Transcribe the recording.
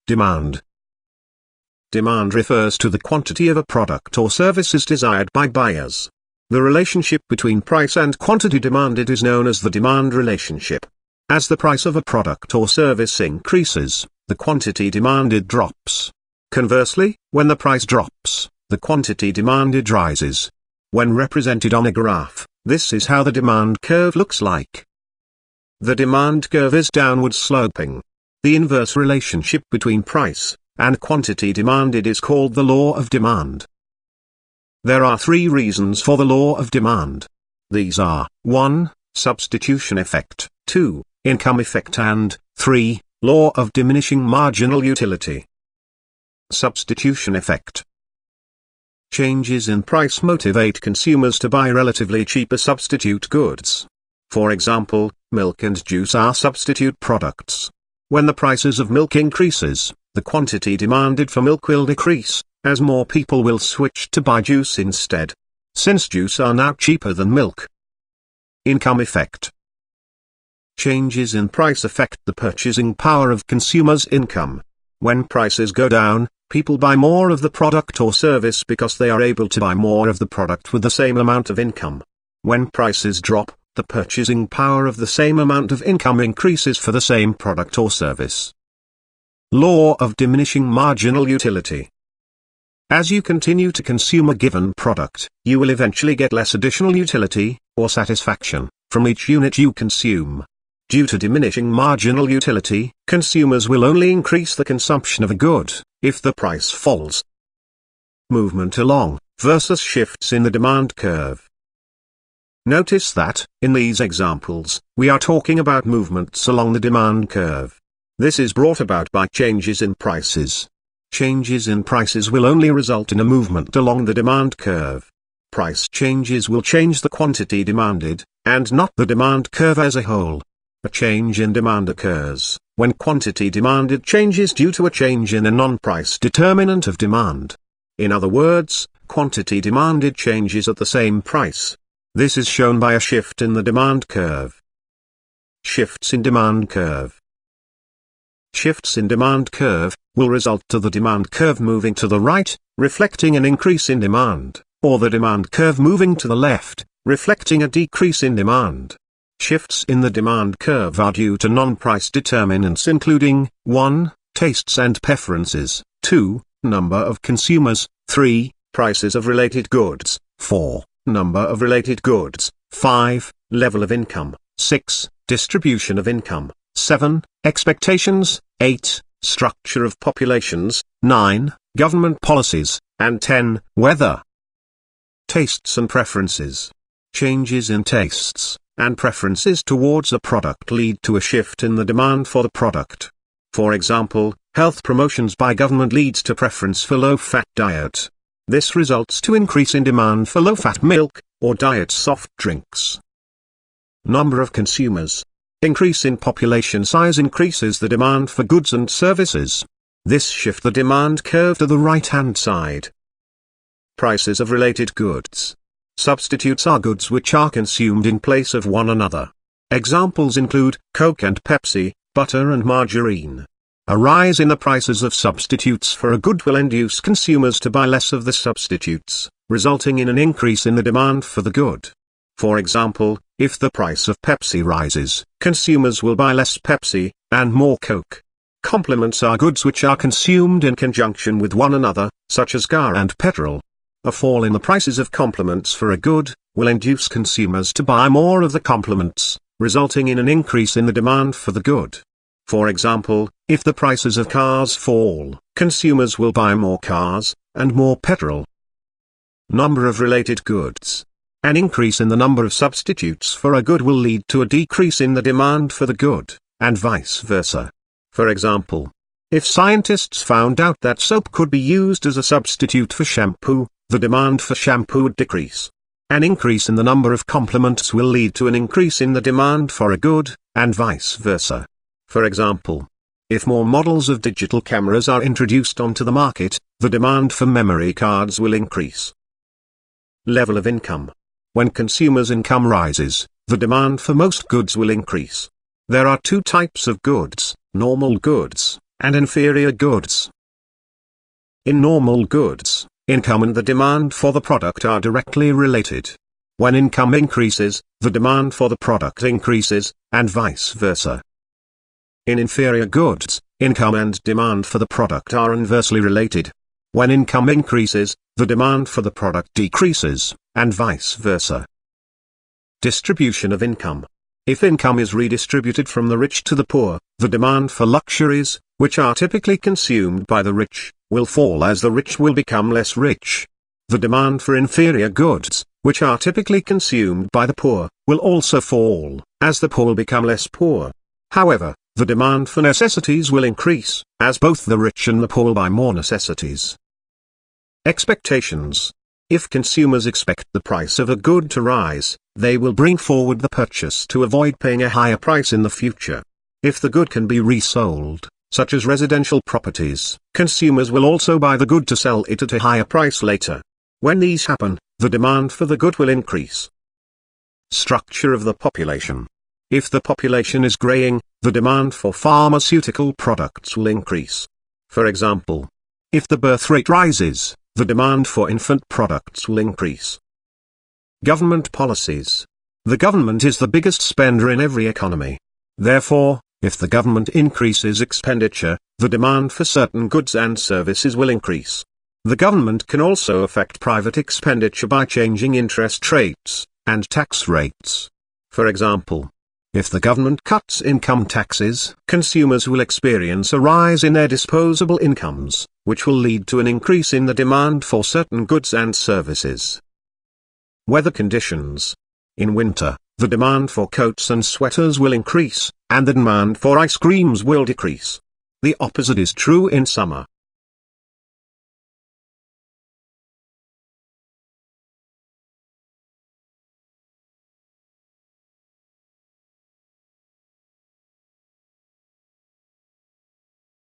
Demand. Demand refers to the quantity of a product or services desired by buyers. The relationship between price and quantity demanded is known as the demand relationship. As the price of a product or service increases, the quantity demanded drops. Conversely, when the price drops, the quantity demanded rises. When represented on a graph, this is how the demand curve looks like. The demand curve is downward sloping. The inverse relationship between price and quantity demanded is called the law of demand. There are three reasons for the law of demand. These are 1. Substitution effect, 2. Income effect, and 3. Law of diminishing marginal utility. Substitution effect. Changes in price motivate consumers to buy relatively cheaper substitute goods. For example, milk and juice are substitute products. When the prices of milk increases, the quantity demanded for milk will decrease, as more people will switch to buy juice instead. Since juice are now cheaper than milk. Income effect. Changes in price affect the purchasing power of consumers' income. When prices go down, people buy more of the product or service because they are able to buy more of the product with the same amount of income. When prices drop, the purchasing power of the same amount of income increases for the same product or service. Law of diminishing marginal utility. As you continue to consume a given product, you will eventually get less additional utility, or satisfaction, from each unit you consume. Due to diminishing marginal utility, consumers will only increase the consumption of a good, if the price falls. Movement along, versus shifts in the demand curve. Notice that, in these examples, we are talking about movements along the demand curve. This is brought about by changes in prices. Changes in prices will only result in a movement along the demand curve. Price changes will change the quantity demanded, and not the demand curve as a whole. A change in demand occurs when quantity demanded changes due to a change in a non-price determinant of demand. In other words, quantity demanded changes at the same price. This is shown by a shift in the demand curve. Shifts in demand curve. Shifts in demand curve will result to the demand curve moving to the right, reflecting an increase in demand, or the demand curve moving to the left, reflecting a decrease in demand. Shifts in the demand curve are due to non-price determinants including 1. Tastes and preferences, 2. Number of consumers, 3. Prices of related goods, 4. Number of related goods, 5. Level of income, 6. Distribution of income, 7. Expectations, 8. Structure of populations, 9. Government policies, and 10. Weather. Tastes and preferences. Changes in tastes and preferences towards a product lead to a shift in the demand for the product. For example, health promotions by government leads to preference for low-fat diet. This results to increase in demand for low-fat milk, or diet soft drinks. Number of consumers. Increase in population size increases the demand for goods and services. This shifts the demand curve to the right-hand side. Prices of related goods. Substitutes are goods which are consumed in place of one another. Examples include Coke and Pepsi, butter and margarine. A rise in the prices of substitutes for a good will induce consumers to buy less of the substitutes, resulting in an increase in the demand for the good. For example, if the price of Pepsi rises, consumers will buy less Pepsi, and more Coke. Complements are goods which are consumed in conjunction with one another, such as car and petrol. A fall in the prices of complements for a good will induce consumers to buy more of the complements, resulting in an increase in the demand for the good. For example, if the prices of cars fall, consumers will buy more cars, and more petrol. Number of related goods. An increase in the number of substitutes for a good will lead to a decrease in the demand for the good, and vice versa. For example, if scientists found out that soap could be used as a substitute for shampoo, the demand for shampoo would decrease. An increase in the number of complements will lead to an increase in the demand for a good, and vice versa. For example, if more models of digital cameras are introduced onto the market, the demand for memory cards will increase. Level of income. When consumers' income rises, the demand for most goods will increase. There are two types of goods, normal goods, and inferior goods. In normal goods, income and the demand for the product are directly related. When income increases, the demand for the product increases, and vice versa. In inferior goods, income and demand for the product are inversely related. When income increases, the demand for the product decreases, and vice versa. Distribution of income. If income is redistributed from the rich to the poor, the demand for luxuries, which are typically consumed by the rich, will fall as the rich will become less rich. The demand for inferior goods, which are typically consumed by the poor, will also fall, as the poor will become less poor. However, the demand for necessities will increase, as both the rich and the poor will buy more necessities. Expectations. If consumers expect the price of a good to rise, they will bring forward the purchase to avoid paying a higher price in the future. If the good can be resold, such as residential properties, consumers will also buy the good to sell it at a higher price later. When these happen, the demand for the good will increase. Structure of the population. If the population is graying, the demand for pharmaceutical products will increase. For example, if the birth rate rises, the demand for infant products will increase. Government policies. The government is the biggest spender in every economy. Therefore, if the government increases expenditure, the demand for certain goods and services will increase. The government can also affect private expenditure by changing interest rates and tax rates. For example, if the government cuts income taxes, consumers will experience a rise in their disposable incomes, which will lead to an increase in the demand for certain goods and services. Weather conditions. In winter, the demand for coats and sweaters will increase, and the demand for ice creams will decrease. The opposite is true in summer.